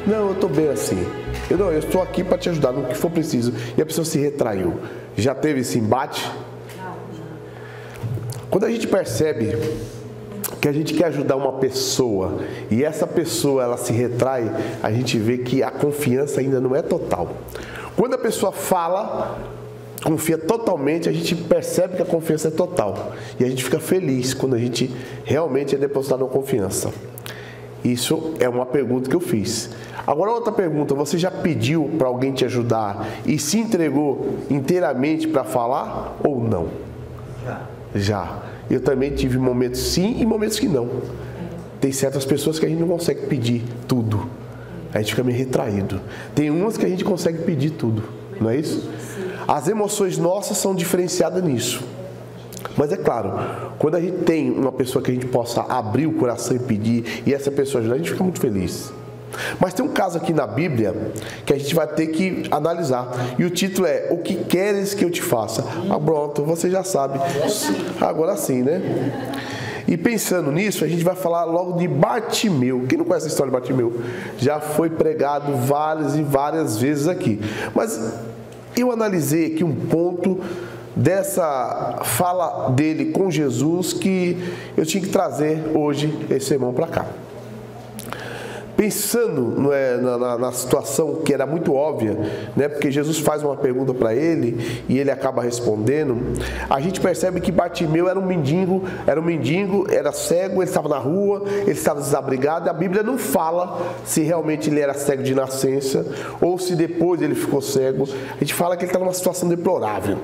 Não, eu estou bem assim. Eu estou aqui para te ajudar no que for preciso. E a pessoa se retraiu. Já teve esse embate? Quando a gente percebe que a gente quer ajudar uma pessoa e essa pessoa ela se retrai, a gente vê que a confiança ainda não é total. Quando a pessoa fala, confia totalmente, a gente percebe que a confiança é total. E a gente fica feliz quando a gente realmente é depositado uma confiança. Isso é uma pergunta que eu fiz. Agora outra pergunta, você já pediu para alguém te ajudar e se entregou inteiramente para falar ou não? Já. Eu também tive momentos sim e momentos que não. Tem certas pessoas que a gente não consegue pedir tudo. A gente fica meio retraído. Tem umas que a gente consegue pedir tudo, não é isso? As emoções nossas são diferenciadas nisso. Mas é claro, quando a gente tem uma pessoa que a gente possa abrir o coração e pedir, e essa pessoa ajudar, a gente fica muito feliz. Mas tem um caso aqui na Bíblia que a gente vai ter que analisar. E o título é: O que queres que eu te faça? Ah, pronto, você já sabe. Agora sim, né? E pensando nisso, a gente vai falar logo de Bartimeu. Quem não conhece a história de Bartimeu? Já foi pregado várias e várias vezes aqui. Mas eu analisei aqui um ponto dessa fala dele com Jesus que eu tinha que trazer hoje esse sermão para cá. Pensando na situação que era muito óbvia, né, porque Jesus faz uma pergunta para ele e ele acaba respondendo, a gente percebe que Bartimeu era um mendigo, era cego, ele estava na rua, ele estava desabrigado. A Bíblia não fala se realmente ele era cego de nascença ou se depois ele ficou cego. A gente fala que ele está numa situação deplorável,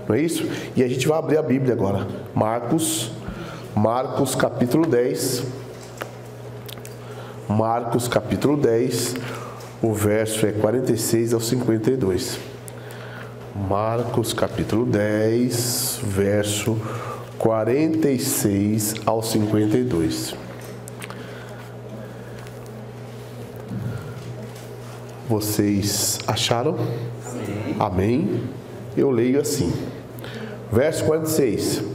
não é isso? E a gente vai abrir a Bíblia agora. Marcos capítulo 10. Marcos capítulo 10, o verso é 46 ao 52. Marcos capítulo 10, verso 46 ao 52. Vocês acharam? Sim. Amém? Eu leio assim. Verso 46.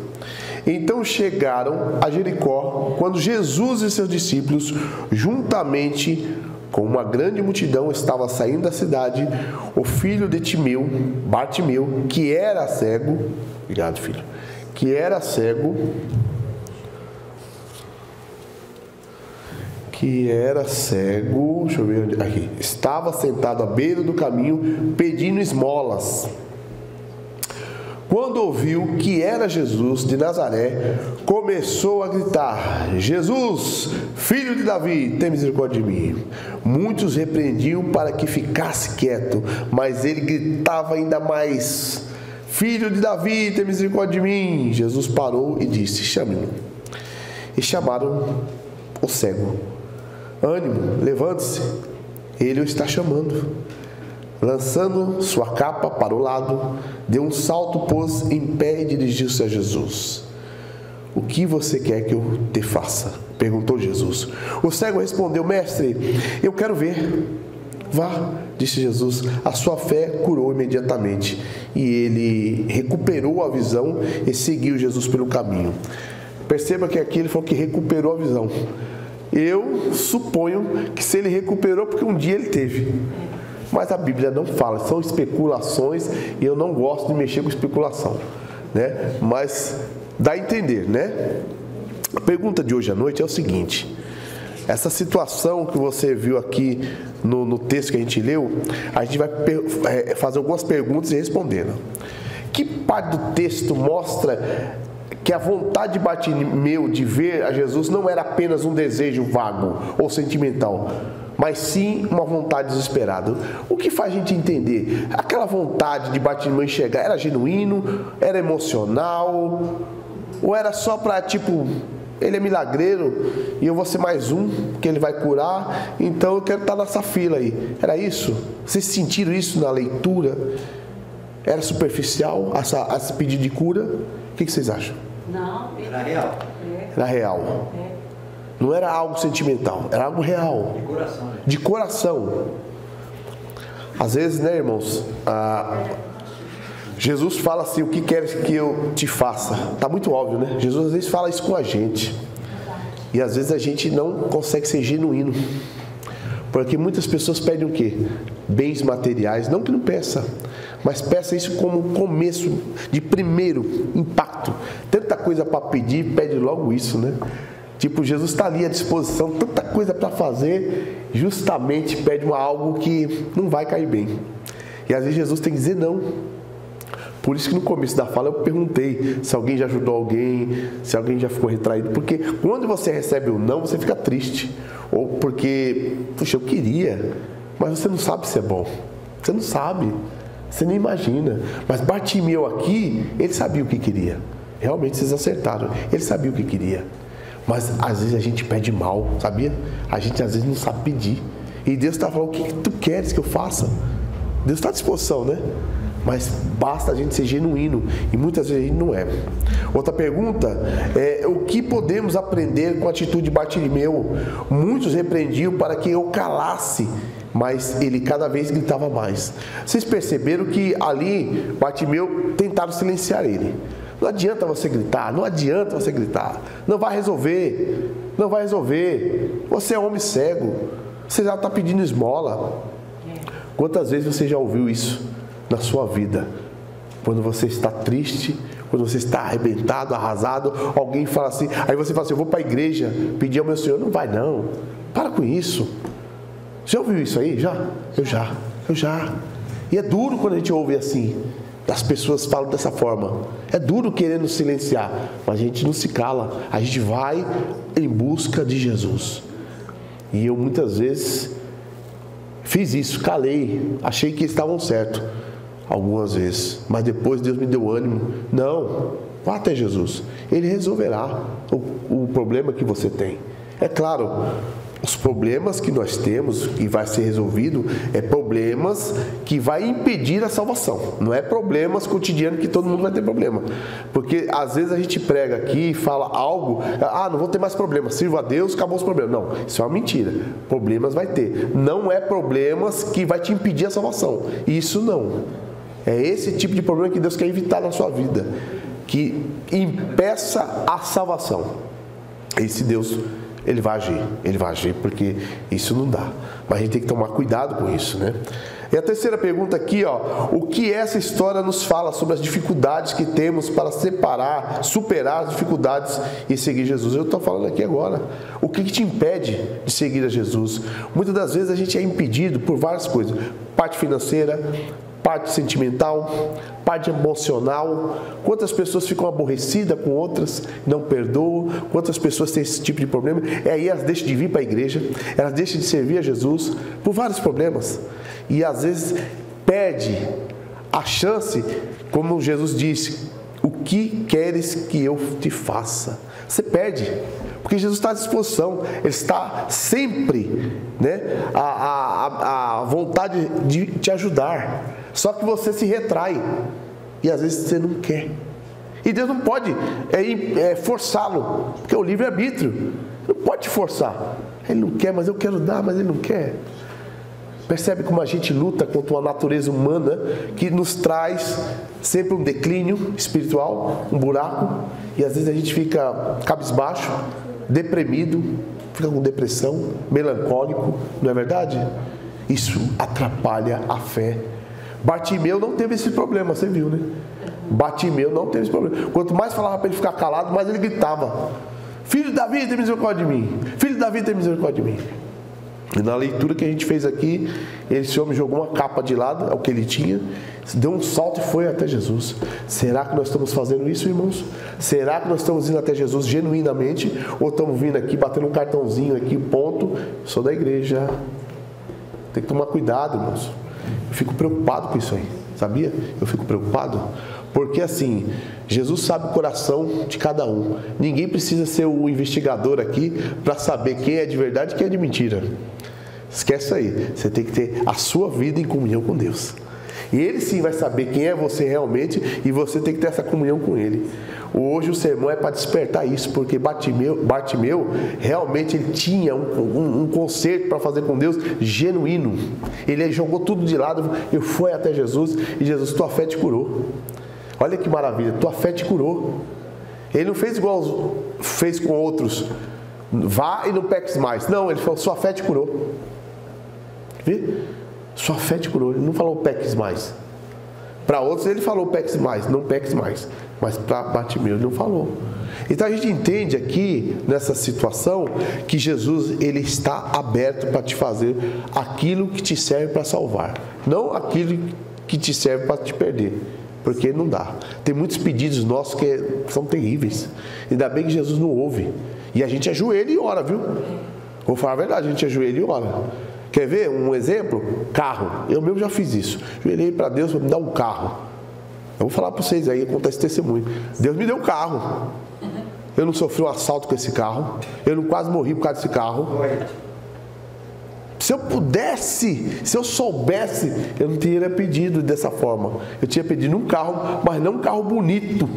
Então chegaram a Jericó, quando Jesus e seus discípulos, juntamente com uma grande multidão, estavam saindo da cidade, o filho de Timeu, Bartimeu, que era cego, obrigado filho, deixa eu ver onde, aqui, estava sentado à beira do caminho, pedindo esmolas. Quando ouviu que era Jesus de Nazaré, começou a gritar: Jesus, filho de Davi, tem misericórdia de mim. Muitos repreendiam para que ficasse quieto, mas ele gritava ainda mais: Filho de Davi, tem misericórdia de mim. Jesus parou e disse: chame-no. E chamaram o cego. Ânimo, levante-se, ele o está chamando. Lançando sua capa para o lado, deu um salto, pôs em pé e dirigiu-se a Jesus. O que você quer que eu te faça? Perguntou Jesus. O cego respondeu: Mestre, eu quero ver. Vá, disse Jesus, a sua fé curou imediatamente. E ele recuperou a visão e seguiu Jesus pelo caminho. Perceba que aqui ele falou que recuperou a visão. Eu suponho que se ele recuperou, porque um dia ele teve. Mas a Bíblia não fala, são especulações e eu não gosto de mexer com especulação, né? Mas dá a entender, né? A pergunta de hoje à noite é o seguinte: essa situação que você viu aqui no texto que a gente leu, a gente vai fazer algumas perguntas e respondendo. Que parte do texto mostra que a vontade de Bartimeu de ver a Jesus não era apenas um desejo vago ou sentimental, mas sim uma vontade desesperada? O que faz a gente entender? Aquela vontade de Bartimeu enxergar, era genuíno? Era emocional? Ou era só para, tipo, ele é milagreiro e eu vou ser mais um que ele vai curar, então eu quero estar nessa fila aí? Era isso? Vocês sentiram isso na leitura? Era superficial esse pedido de cura? O que vocês acham? Não. Era real. Era real. Não era algo sentimental, era algo real. De coração. Né? De coração. Às vezes, né, irmãos, Jesus fala assim: o que queres que eu te faça? Está muito óbvio, né? Jesus às vezes fala isso com a gente. E às vezes a gente não consegue ser genuíno. Porque muitas pessoas pedem o quê? Bens materiais. Não que não peça, mas peça isso como começo de primeiro impacto. Tanta coisa para pedir, pede logo isso, né? Tipo, Jesus está ali à disposição, tanta coisa para fazer, justamente pede algo que não vai cair bem. E às vezes Jesus tem que dizer não. Por isso que no começo da fala eu perguntei se alguém já ajudou alguém, se alguém já ficou retraído. Porque quando você recebe o não, você fica triste. Ou porque, puxa, eu queria, mas você não sabe se é bom. Você não sabe, você nem imagina. Mas Bartimeu aqui, ele sabia o que queria. Realmente vocês acertaram, ele sabia o que queria. Mas às vezes a gente pede mal, sabia? A gente às vezes não sabe pedir. E Deus está falando, o que tu queres que eu faça? Deus está à disposição, né? Mas basta a gente ser genuíno. E muitas vezes a gente não é. Outra pergunta é: o que podemos aprender com a atitude de Bartimeu? Muitos repreendiam para que eu calasse, mas ele cada vez gritava mais. Vocês perceberam que ali Bartimeu tentaram silenciar ele. Não adianta você gritar, não adianta você gritar. Não vai resolver, não vai resolver. Você é homem cego, você já está pedindo esmola. Quantas vezes você já ouviu isso na sua vida? Quando você está triste, quando você está arrebentado, arrasado, alguém fala assim, aí você fala assim, eu vou para a igreja pedir ao meu Senhor. Não vai não, para com isso. Já ouviu isso aí? Já? Eu já. E é duro quando a gente ouve assim. As pessoas falam dessa forma. É duro querendo silenciar, mas a gente não se cala. A gente vai em busca de Jesus. E eu muitas vezes fiz isso, calei, achei que eles estavam certos algumas vezes, mas depois Deus me deu ânimo. Não, vá até Jesus, Ele resolverá o problema que você tem. É claro, os problemas que nós temos e vai ser resolvido é problemas que vai impedir a salvação. Não é problemas cotidianos que todo mundo vai ter problema. Porque às vezes a gente prega aqui e fala algo, não vou ter mais problemas, sirva a Deus, acabou os problemas. Não, isso é uma mentira. Problemas vai ter. Não é problemas que vai te impedir a salvação. Isso não. É esse tipo de problema que Deus quer evitar na sua vida, que impeça a salvação. Esse Deus, Ele vai agir, porque isso não dá. Mas a gente tem que tomar cuidado com isso, né? E a terceira pergunta aqui, o que essa história nos fala sobre as dificuldades que temos para superar as dificuldades e seguir Jesus? Eu estou falando aqui agora. O que te impede de seguir a Jesus? Muitas das vezes a gente é impedido por várias coisas. Parte financeira, parte sentimental, parte emocional. Quantas pessoas ficam aborrecidas com outras, não perdoam? Quantas pessoas têm esse tipo de problema? E aí elas deixam de vir para a igreja, elas deixam de servir a Jesus por vários problemas. E às vezes perde a chance, como Jesus disse, o que queres que eu te faça? Você perde, porque Jesus está à disposição, Ele está sempre, né, a vontade de te ajudar. Só que você se retrai e às vezes você não quer. E Deus não pode forçá-lo, porque é o livre-arbítrio. Não pode te forçar. Ele não quer, mas eu quero dar, mas ele não quer. Percebe como a gente luta contra uma natureza humana que nos traz sempre um declínio espiritual, um buraco, e às vezes a gente fica cabisbaixo, deprimido, fica com depressão, melancólico, não é verdade? Isso atrapalha a fé. Bartimeu não teve esse problema, você viu, né? Bartimeu não teve esse problema. Quanto mais falava para ele ficar calado, mais ele gritava: Filho de Davi, tem misericórdia de mim! Filho de Davi, tem misericórdia de mim! E na leitura que a gente fez aqui, esse homem jogou uma capa de lado, é o que ele tinha, deu um salto e foi até Jesus. Será que nós estamos fazendo isso, irmãos? Será que nós estamos indo até Jesus genuinamente? Ou estamos vindo aqui, batendo um cartãozinho aqui, ponto, sou da igreja? Tem que tomar cuidado, irmãos. Eu fico preocupado com isso aí, sabia? Eu fico preocupado, porque assim, Jesus sabe o coração de cada um. Ninguém precisa ser o investigador aqui para saber quem é de verdade e quem é de mentira. Esquece isso aí. Você tem que ter a sua vida em comunhão com Deus. E Ele sim vai saber quem é você realmente, e você tem que ter essa comunhão com Ele. Hoje o sermão é para despertar isso, porque Bartimeu realmente ele tinha um concerto para fazer com Deus genuíno. Ele jogou tudo de lado e foi até Jesus, e Jesus, tua fé te curou. Olha que maravilha, tua fé te curou. Ele não fez igual fez com outros, vá e não peques mais. Não, ele falou, sua fé te curou. Vê? Sua fé te curou. Ele não falou peques mais. Para outros ele falou peques mais, não peques mais. Mas para Bartimeu ele não falou. Então a gente entende aqui, nessa situação, que Jesus ele está aberto para te fazer aquilo que te serve para salvar. Não aquilo que te serve para te perder. Porque não dá. Tem muitos pedidos nossos que são terríveis. Ainda bem que Jesus não ouve. E a gente ajoelha e ora, viu? Vou falar a verdade, a gente ajoelha e ora. Quer ver um exemplo? Carro. Eu mesmo já fiz isso. Ajoelhei para Deus para me dar um carro. Eu vou falar para vocês aí, acontece testemunho. Deus me deu um carro. Eu não sofri um assalto com esse carro. Eu não quase morri por causa desse carro. Se eu pudesse, se eu soubesse, eu não teria pedido dessa forma. Eu tinha pedido um carro, mas não um carro bonito,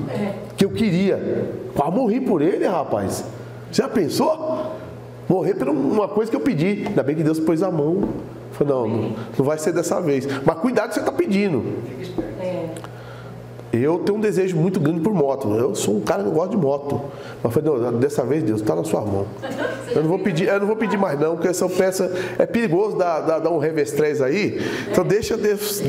que eu queria. Quase morri por ele, rapaz. Já pensou? Morrer por uma coisa que eu pedi. Ainda bem que Deus pôs a mão. Falei, não vai ser dessa vez. Mas cuidado que você está pedindo. Eu tenho um desejo muito grande por moto. Eu sou um cara que gosta de moto. Mas falei, não, dessa vez, Deus, está na sua mão. Eu não vou pedir mais não, porque se eu peço, é perigoso dar um revestrez aí. Então deixa Deus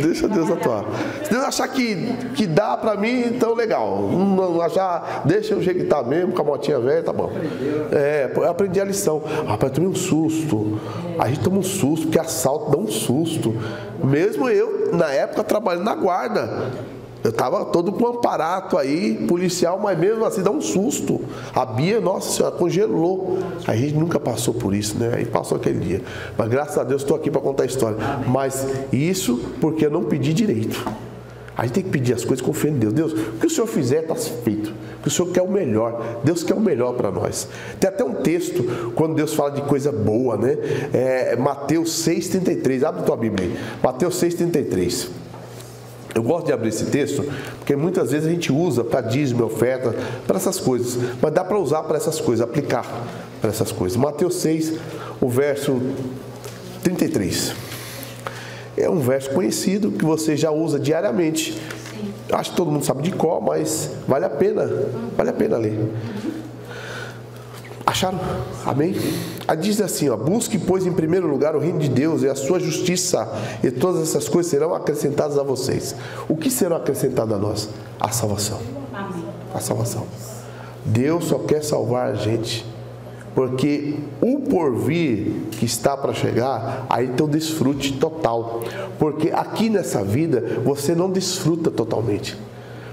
atuar. Se Deus achar que dá para mim, então legal. Não achar, deixa o jeito que tá mesmo, com a motinha velha, tá bom. Eu aprendi a lição. Rapaz, eu tomei um susto. A gente toma um susto, porque assalto dá um susto. Mesmo eu, na época, trabalhando na guarda. Eu estava todo com um aparato aí, policial, mas mesmo assim dá um susto. A Bia, nossa senhora, congelou. A gente nunca passou por isso, né? Aí passou aquele dia. Mas graças a Deus estou aqui para contar a história. Mas isso porque eu não pedi direito. A gente tem que pedir as coisas confiando em Deus. Deus, o que o Senhor fizer está feito. O que o Senhor quer o melhor. Deus quer o melhor para nós. Tem até um texto, quando Deus fala de coisa boa, né? Mateus 6,33. Abre a tua Bíblia aí. Mateus 6,33. Eu gosto de abrir esse texto, porque muitas vezes a gente usa para dízimo, oferta, para essas coisas. Mas dá para usar para essas coisas, aplicar para essas coisas. Mateus 6, o verso 33. É um verso conhecido, que você já usa diariamente. Acho que todo mundo sabe de cor, mas vale a pena ler. Acharam? Amém? Aí diz assim, busque, pois, em primeiro lugar o reino de Deus e a sua justiça, e todas essas coisas serão acrescentadas a vocês. O que serão acrescentadas a nós? A salvação. Amém. A salvação. Deus só quer salvar a gente, porque o porvir que está para chegar, aí tem um desfrute total. Porque aqui nessa vida, você não desfruta totalmente.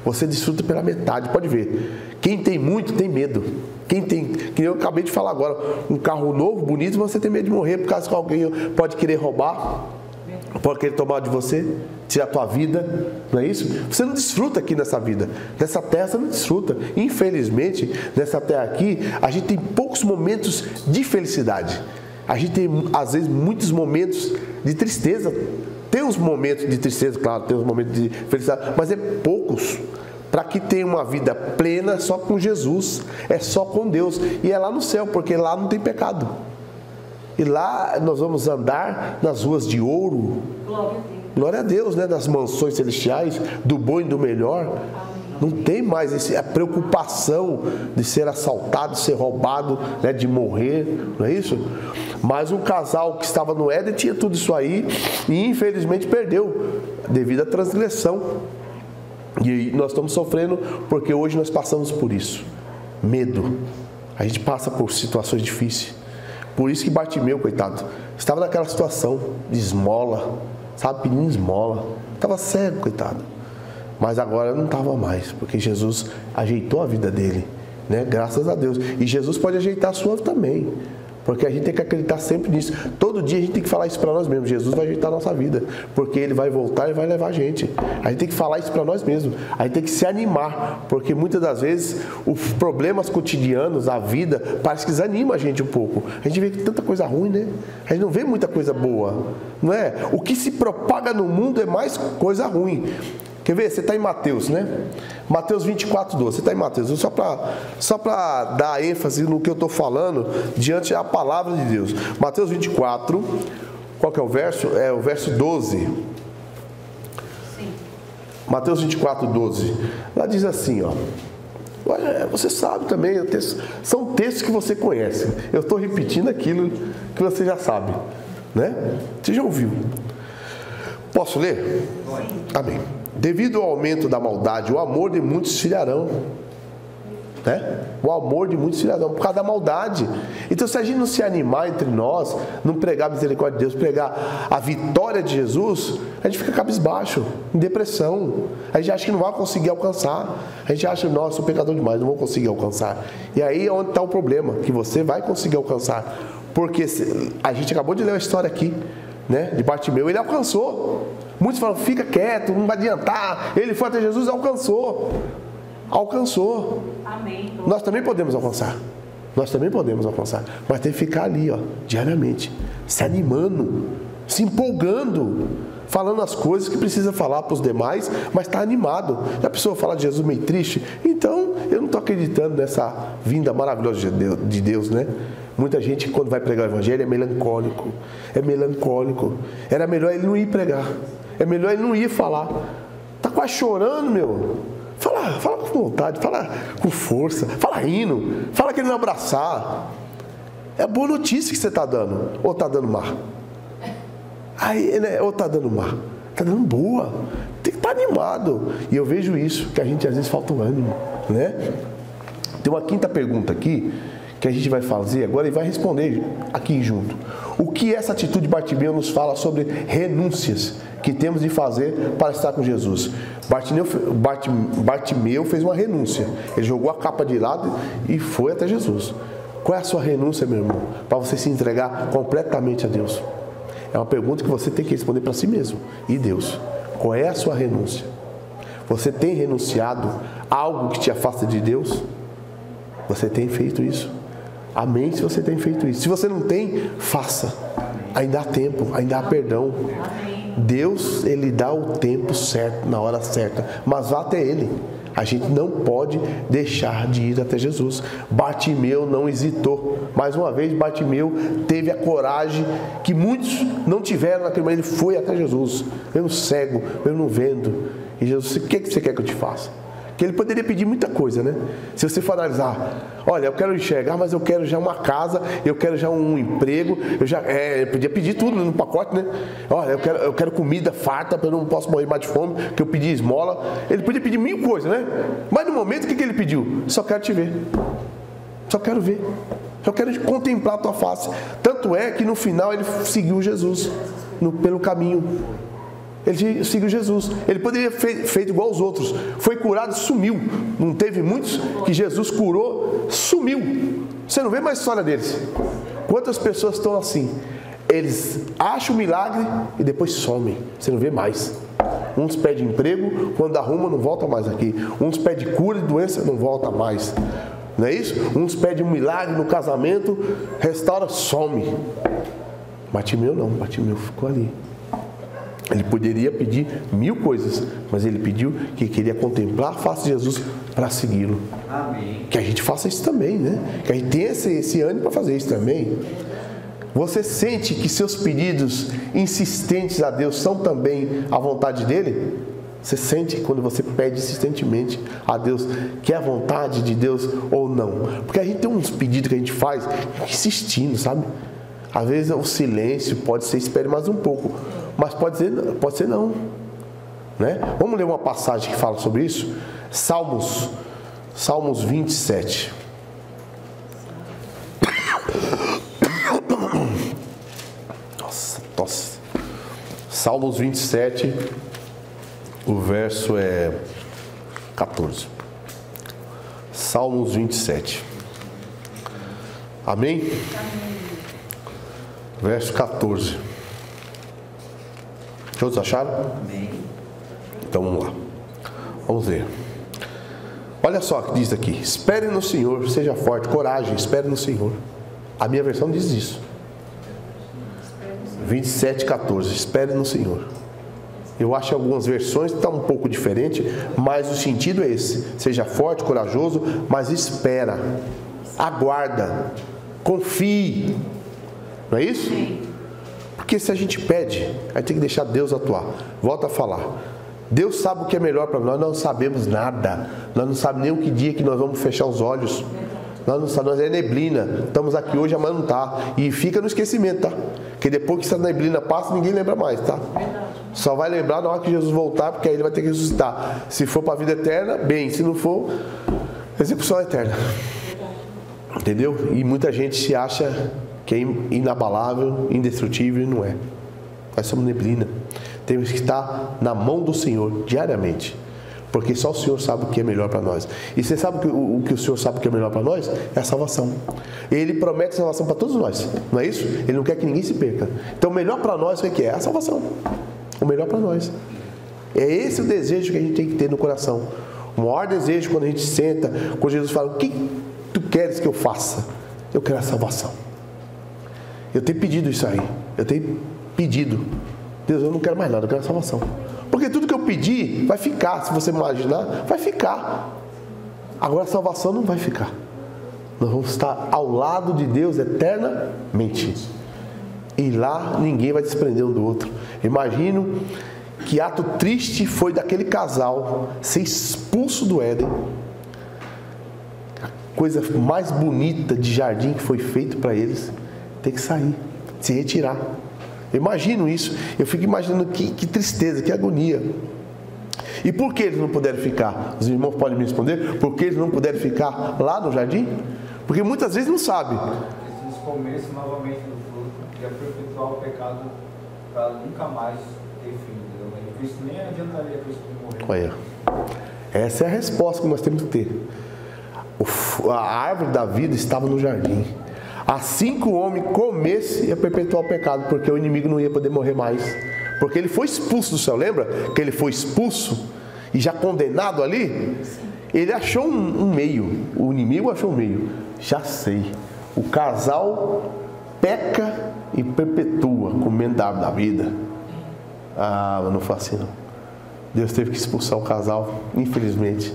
Você desfruta pela metade, pode ver. Quem tem muito, tem medo. Quem tem, que eu acabei de falar agora, um carro novo, bonito, você tem medo de morrer por causa que alguém pode querer roubar, pode querer tomar de você, tirar a tua vida, não é isso? Você não desfruta aqui nessa vida, nessa terra você não desfruta. Infelizmente, nessa terra aqui, a gente tem poucos momentos de felicidade. A gente tem, às vezes, muitos momentos de tristeza. Tem uns momentos de tristeza, claro, tem uns momentos de felicidade, mas é poucos. Para que tenha uma vida plena só com Jesus, é só com Deus. E é lá no céu, porque lá não tem pecado. E lá nós vamos andar nas ruas de ouro. Glória a Deus, né? Nas mansões celestiais, do bom e do melhor. Não tem mais a preocupação de ser assaltado, de ser roubado, né? De morrer, não é isso? Mas um casal que estava no Éden tinha tudo isso aí e infelizmente perdeu devido à transgressão. E nós estamos sofrendo porque hoje nós passamos por isso. Medo. A gente passa por situações difíceis. Por isso que Bartimeu, coitado, estava naquela situação de esmola, sabe, pedindo esmola. Estava cego, coitado. Mas agora não estava mais, porque Jesus ajeitou a vida dele, né? Graças a Deus. E Jesus pode ajeitar a sua também. Porque a gente tem que acreditar sempre nisso. Todo dia a gente tem que falar isso para nós mesmos. Jesus vai ajeitar a nossa vida. Porque Ele vai voltar e vai levar a gente. A gente tem que falar isso para nós mesmos. A gente tem que se animar. Porque muitas das vezes os problemas cotidianos, a vida, parece que desanima a gente um pouco. A gente vê tanta coisa ruim, né? A gente não vê muita coisa boa. Não é? O que se propaga no mundo é mais coisa ruim. Quer ver? Você está em Mateus, né? Mateus 24, 12. Você está em Mateus. Só para dar ênfase no que eu estou falando, diante da palavra de Deus. Mateus 24, qual que é o verso? É o verso 12. Sim. Mateus 24, 12. Lá diz assim, ó. Você sabe também, são textos que você conhece. Eu estou repetindo aquilo que você já sabe. né? Você já ouviu? Posso ler? Amém. Devido ao aumento da maldade, o amor de muitos esfriarão. Né? O amor de muitos cidadãos, por causa da maldade. Então, se a gente não se animar entre nós, não pregar a misericórdia de Deus, pregar a vitória de Jesus, a gente fica cabisbaixo, em depressão. A gente acha que não vai conseguir alcançar. A gente acha, nossa, sou pecador demais, não vou conseguir alcançar. E aí é onde está o problema, que você vai conseguir alcançar. Porque a gente acabou de ler a história aqui, né, de Bartimeu, ele alcançou. Muitos falam, fica quieto, não vai adiantar. Ele foi até Jesus e alcançou. Alcançou. Amém. Nós também podemos alcançar. Nós também podemos alcançar. Mas tem que ficar ali, ó, diariamente, se animando, se empolgando, falando as coisas que precisa falar para os demais, mas está animado. E a pessoa fala de Jesus meio triste, então eu não estou acreditando nessa vinda maravilhosa de Deus, né? Muita gente, quando vai pregar o evangelho, é melancólico. É melancólico. Era melhor ele não ir pregar. É melhor ele não ir falar. Está quase chorando, meu. Fala com vontade, fala com força, fala rindo, fala querendo abraçar. É boa notícia que você está dando, ou está dando má? Aí, né, ou está dando má? Está dando boa, tem que estar animado. E eu vejo isso, que a gente às vezes falta o ânimo, né? Tem uma quinta pergunta aqui, que a gente vai fazer agora e vai responder aqui junto. O que essa atitude de Bartimeu nos fala sobre renúncias que temos de fazer para estar com Jesus? Bartimeu fez uma renúncia. Ele jogou a capa de lado e foi até Jesus. Qual é a sua renúncia, meu irmão? Para você se entregar completamente a Deus. É uma pergunta que você tem que responder para si mesmo. E Deus? Qual é a sua renúncia? Você tem renunciado a algo que te afasta de Deus? Você tem feito isso? Amém se você tem feito isso. Se você não tem, faça. Ainda há tempo, ainda há perdão. Deus, Ele dá o tempo certo, na hora certa. Mas vá até Ele. A gente não pode deixar de ir até Jesus. Bartimeu não hesitou. Mais uma vez, Bartimeu teve a coragem que muitos não tiveram naquele momento. Ele foi até Jesus. Eu não cego, eu não vendo. E Jesus, o que você quer que eu te faça? Que ele poderia pedir muita coisa, né? Se você for analisar, olha, eu quero enxergar, mas eu quero já uma casa, eu quero já um emprego, eu podia pedir tudo no pacote, né? Olha, eu quero comida farta, eu não posso morrer mais de fome, que eu pedi esmola. Ele podia pedir mil coisas, né? Mas no momento, o que ele pediu? Só quero te ver. Só quero ver. Só quero contemplar a tua face. Tanto é que no final ele seguiu Jesus pelo caminho. Ele seguiu Jesus. Ele poderia ter feito igual aos outros. Foi curado, sumiu. Não teve muitos que Jesus curou, sumiu. Você não vê mais a história deles. Quantas pessoas estão assim? Eles acham o milagre e depois somem. Você não vê mais. Uns pedem emprego, quando arruma não volta mais aqui. Uns pedem cura de doença, não volta mais. Não é isso? Uns pedem um milagre no casamento, restaura, some. Bartimeu não, Bartimeu ficou ali. Ele poderia pedir mil coisas, mas ele pediu que queria contemplar a face de Jesus para segui-lo. Amém. Que a gente faça isso também, né? Que a gente tenha esse ânimo para fazer isso também. Você sente que seus pedidos insistentes a Deus são também a vontade dele? Você sente quando você pede insistentemente a Deus que é a vontade de Deus ou não? Porque a gente tem uns pedidos que a gente faz insistindo, sabe? Às vezes o silêncio pode ser, espere mais um pouco. Mas pode ser não, né? Vamos ler uma passagem que fala sobre isso? Salmos 27. Nossa, tosse. Salmos 27, o verso é 14. Salmos 27. Amém? Verso 14. Todos acharam? Amém. Então vamos lá. Vamos ver. Olha só o que diz aqui. Espere no Senhor, seja forte, coragem, espere no Senhor. A minha versão diz isso. 27:14. Espere no Senhor. Eu acho que algumas versões estão um pouco diferente, mas o sentido é esse. Seja forte, corajoso, mas espera. Aguarda. Confie. Não é isso? Porque se a gente pede, a gente tem que deixar Deus atuar. Volta a falar. Deus sabe o que é melhor para nós. Nós não sabemos nada. Nós não sabemos nem o que dia que nós vamos fechar os olhos. Nós é neblina. Estamos aqui hoje, amanhã não está. E fica no esquecimento, tá? Porque depois que essa neblina passa, ninguém lembra mais, tá? Só vai lembrar na hora que Jesus voltar, porque aí ele vai ter que ressuscitar. Se for para a vida eterna, bem. Se não for, execução eterna. Entendeu? E muita gente se acha que é inabalável, indestrutível, e não é. Nós somos neblina. Temos que estar na mão do Senhor diariamente. Porque só o Senhor sabe o que é melhor para nós. E você sabe o que o Senhor sabe que é melhor para nós? É a salvação. Ele promete salvação para todos nós. Não é isso? Ele não quer que ninguém se perca. Então o melhor para nós o que é? A salvação. O melhor para nós. É esse o desejo que a gente tem que ter no coração. O maior desejo quando a gente senta, quando Jesus fala: o que tu queres que eu faça? Eu quero a salvação. Eu tenho pedido isso aí. Eu tenho pedido. Deus, eu não quero mais nada, eu quero a salvação. Porque tudo que eu pedir vai ficar. Se você imaginar, vai ficar. Agora a salvação não vai ficar. Nós vamos estar ao lado de Deus eternamente. E lá ninguém vai desprender um do outro. Imagino que ato triste foi daquele casal ser expulso do Éden. A coisa mais bonita de jardim que foi feito para eles, ter que sair, se retirar. Eu imagino isso. Eu fico imaginando que tristeza, que agonia. E por que eles não puderam ficar? Os irmãos podem me responder? Por que eles não puderam ficar lá no jardim? Porque muitas vezes não sabem. Se eles comessem novamente do fruto, ia perpetuar o pecado para nunca mais ter fim. Isso nem adiantaria para eles morrer. Olha, essa é a resposta que nós temos que ter. A árvore da vida estava no jardim. Assim que o homem comesse, ia perpetuar o pecado, porque o inimigo não ia poder morrer mais. Porque ele foi expulso do céu, lembra? Que ele foi expulso e já condenado ali. Ele achou um meio, o inimigo achou um meio. Já sei, o casal peca e perpetua comendo da árvore da vida. Ah, mas não foi assim não. Deus teve que expulsar o casal, infelizmente.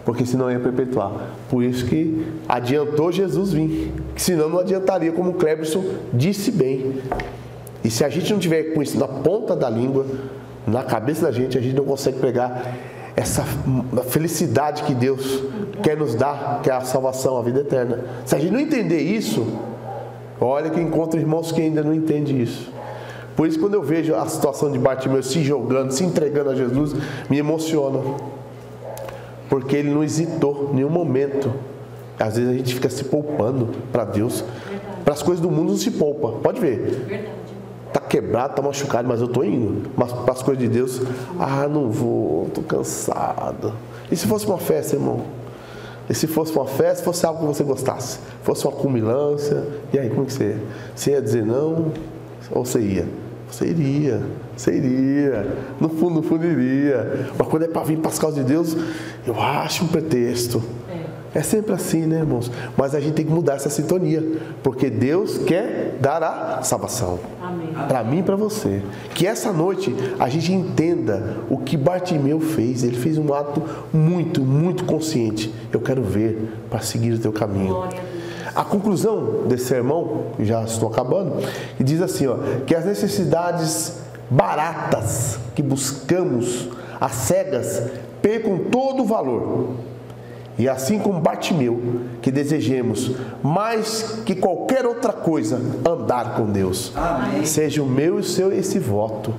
Porque senão ia perpetuar. Por isso que adiantou Jesus vir. Que senão não adiantaria, como o Cleberson disse bem. E se a gente não tiver com isso na ponta da língua, na cabeça da gente, a gente não consegue pegar essa felicidade que Deus quer nos dar, que é a salvação, a vida eterna. Se a gente não entender isso, olha que encontro irmãos que ainda não entendem isso. Por isso, quando eu vejo a situação de Bartimeu se jogando, se entregando a Jesus, me emociona. Porque ele não hesitou em nenhum momento. Às vezes a gente fica se poupando para Deus. Para as coisas do mundo não se poupa. Pode ver. Está quebrado, está machucado, mas eu estou indo. Mas para as coisas de Deus, não vou, estou cansado. E se fosse uma festa, irmão? E se fosse uma festa, fosse algo que você gostasse? Fosse uma comilança, e aí como que você ia? Você ia dizer não? Ou você ia? Você iria. No fundo iria. Mas quando é para vir para as causas de Deus, eu acho um pretexto. É sempre assim, né, irmãos? Mas a gente tem que mudar essa sintonia. Porque Deus quer dar a salvação. Para mim e para você. Que essa noite a gente entenda o que Bartimeu fez. Ele fez um ato muito, muito consciente. Eu quero ver para seguir o teu caminho. A conclusão desse sermão, já estou acabando, e diz assim, que as necessidades baratas que buscamos, às cegas, percam todo o valor. E assim como Bartimeu, que desejemos, mais que qualquer outra coisa, andar com Deus. Amém. Seja o meu e o seu esse voto.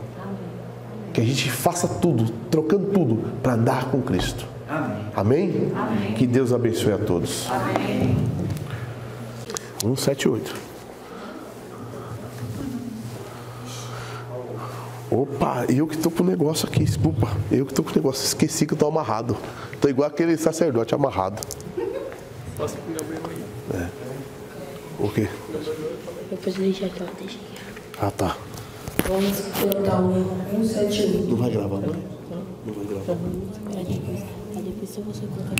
Que a gente faça tudo, trocando tudo, para andar com Cristo. Amém? Amém? Amém. Que Deus abençoe a todos. Amém. 178. Opa, eu que estou com o negócio aqui, desculpa. Eu que estou com o negócio, esqueci que eu estou amarrado. Estou igual aquele sacerdote amarrado. Posso comer o meu aí? O quê? Depois deixa aqui, ó, deixa aqui. Tá. Vamos cantar o 178. Não vai gravar, não? Não vai gravar. Aí depois se você colocar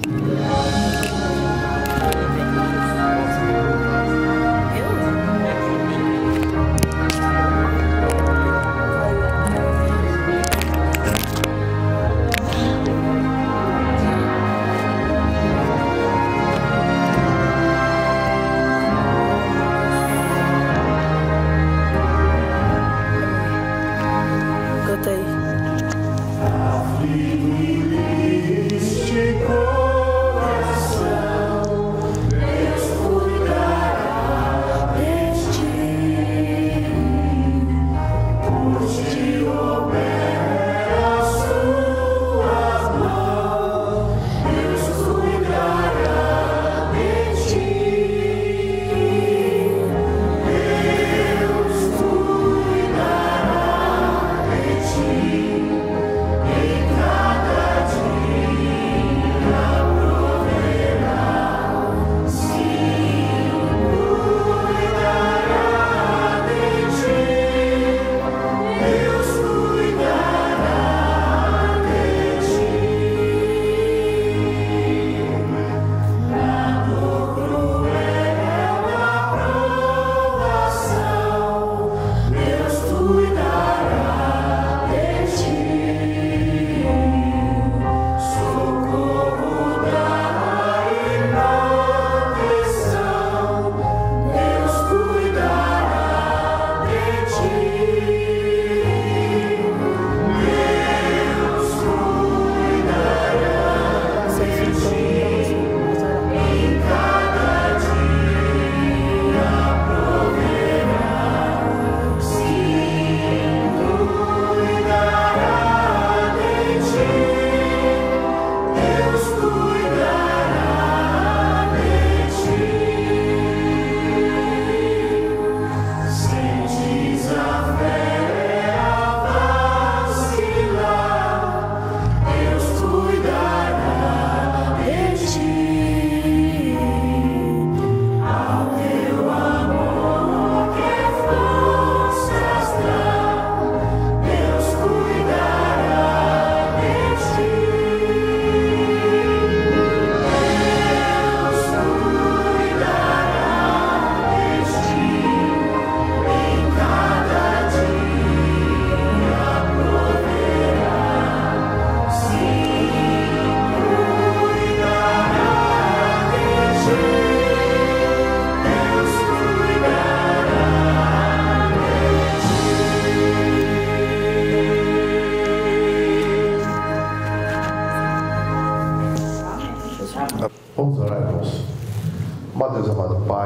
Afligido e triste coração.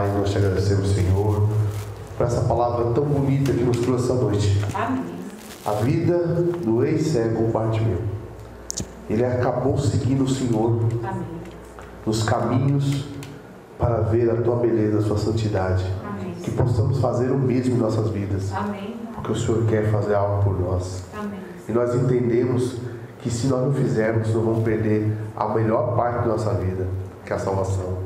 Pai, nós te agradecemos, Senhor, por essa palavra tão bonita que nos trouxe essa noite. Amém. A vida do ex-cego Bartimeu. Ele acabou seguindo o Senhor. Amém. Nos caminhos para ver a tua beleza, a sua santidade. Amém. Que possamos fazer o mesmo em nossas vidas. Amém. Porque o Senhor quer fazer algo por nós. Amém. E nós entendemos que se nós não fizermos, nós vamos perder a melhor parte da nossa vida, que é a salvação.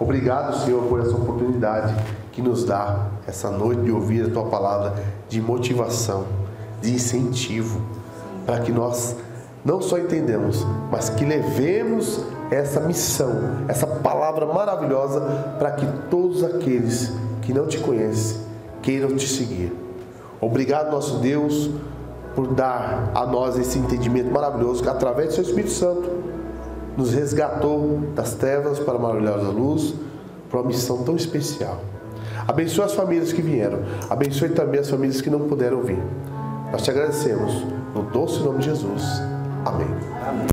Obrigado, Senhor, por essa oportunidade que nos dá essa noite de ouvir a tua palavra de motivação, de incentivo, para que nós não só entendamos, mas que levemos essa missão, essa palavra maravilhosa para que todos aqueles que não te conhecem queiram te seguir. Obrigado, nosso Deus, por dar a nós esse entendimento maravilhoso que através do seu Espírito Santo nos resgatou das trevas para a maravilhosa luz, para uma missão tão especial. Abençoe as famílias que vieram, abençoe também as famílias que não puderam vir. Nós te agradecemos, no doce nome de Jesus. Amém.